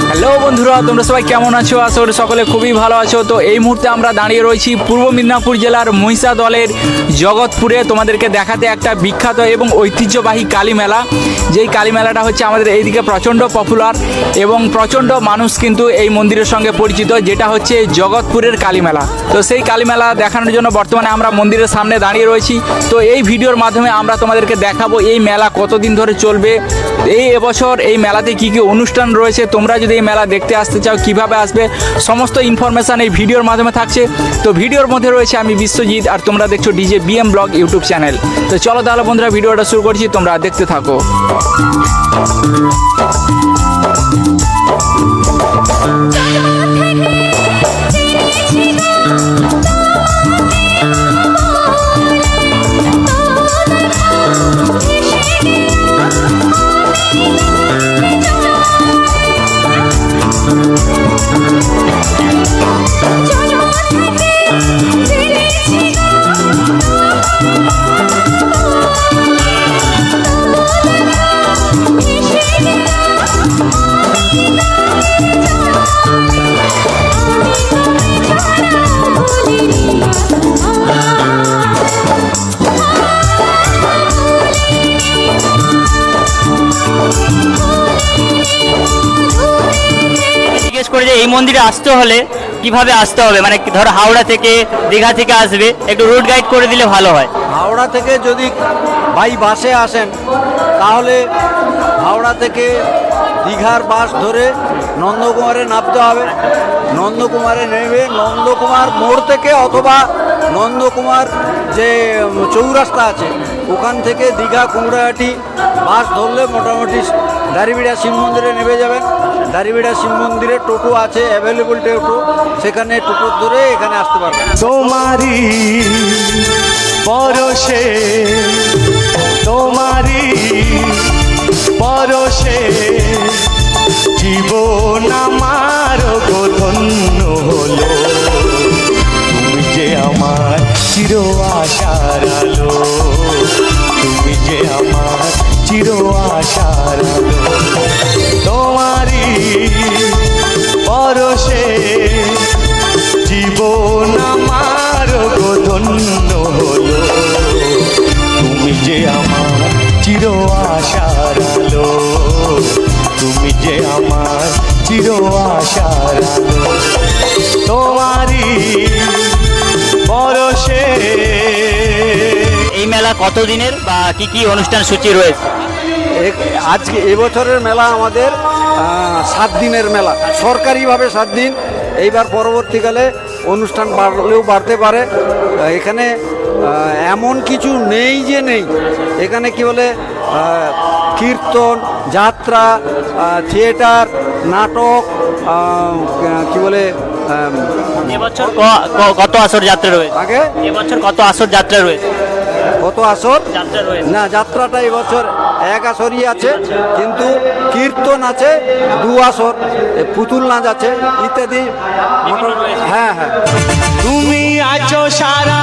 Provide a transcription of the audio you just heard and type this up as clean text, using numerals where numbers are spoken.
Hello বন্ধুরা, তোমরা সবাই কেমন আছো? আশা করি সকলে খুবই ভালো আছো। তো এই মুহূর্তে আমরা দাঁড়িয়ে রয়েছি পূর্ব মেদিনীপুর জেলার মহিষাদলের জগৎপুরে, তোমাদেরকে দেখাতে একটা বিখ্যাত এবং ঐতিহ্যবাহী কালী মেলা। যেই কালী মেলাটা হচ্ছে আমাদের এইদিকে প্রচণ্ড পপুলার এবং প্রচণ্ড মানুষ কিন্তু এই মন্দিরের সঙ্গে পরিচিত, যেটা হচ্ছে জগৎপুরের কালী মেলা। তো সেই কালী মেলা দেখানোর জন্য বর্তমানে আমরা মন্দিরের সামনে দাঁড়িয়ে রয়েছি। তো এই ভিডিওর মাধ্যমে আমরা তোমাদেরকে দেখাবো এই মেলা কতদিন ধরে চলবে, এবছর এই মেলাতে কি কি অনুষ্ঠান রয়েছে, তোমরা যদি এই মেলা দেখতে আসতে চাও কিভাবে আসবে, সমস্ত ইনফরমেশান এই ভিডিওর মাধ্যমে থাকছে। তো ভিডিওর মধ্যে রয়েছে আমি বিশ্বজিৎ, আর তোমরা দেখছো DJ BM blog YouTube channel. তো চলো তাহলে বন্ধুরা ভিডিওটা শুরু করছি, তোমরা দেখতে থাকো। জিজ্ঞেস করে যে এই মন্দিরে আসতে হলে কিভাবে আসতে হবে, মানে ধরো হাওড়া থেকে দীঘা থেকে আসবে, একটু রুট গাইড করে দিলে ভালো হয়। হাওড়া থেকে যদি বাই বাসে আসেন তাহলে হাওড়া থেকে দীঘার বাস ধরে নন্দকুমারে নামতে হবে। নন্দকুমারে নেমে নন্দকুমার মোড় থেকে অথবা নন্দকুমার যে চৌরাস্তা আছে ওখান থেকে দীঘা কুমড়াহাটি বাস ধরলে মোটামুটি দাঁড়িবিড়া শিব মন্দিরে নেমে যাবেন। দাঁড়িবিড়া শিব মন্দিরে টোটো আছে, অ্যাভেলেবল টোটো, সেখানে টোটো ধরে এখানে আসতে পারবেন। তোমারি পরশে, তোমারি পরশে জীবন আমার ধন্য হলো। তুমি যে আমার চির আশার আলো, তুমি যে আমার চির আশার আলো। তোমারি পরশে জীবন আমার ধন্য হলো। তুমি যে আমার চির আশার আলো, তুমি যে আমার চির আশার আলো। তোমারি পরশে। এই মেলা কতদিনের বা কি কি অনুষ্ঠান সূচি রয়েছে? আজকে এবছরের মেলা আমাদের 7 দিনের মেলা, সরকারিভাবে 7 দিন। এইবার পরবর্তীকালে অনুষ্ঠান বাড়লেও বাড়তে পারে। এখানে এমন কিছু নেই যে নেই, এখানে কি বলে কীর্তন, যাত্রা, থিয়েটার, নাটক, কি বলে এবছর কত আসর যাত্রা রয়েছে? আগে এবছর কত আসর যাত্রা রয়েছে? কত আসর যাত্রা রয়েছে? না, যাত্রাটা এবছর 1 আসরই আছে, কিন্তু কীর্তন আছে 2 আসর, পুতুল নাচ আছে ইত্যাদি। হ্যাঁ হ্যাঁ। তুমি আছো সারা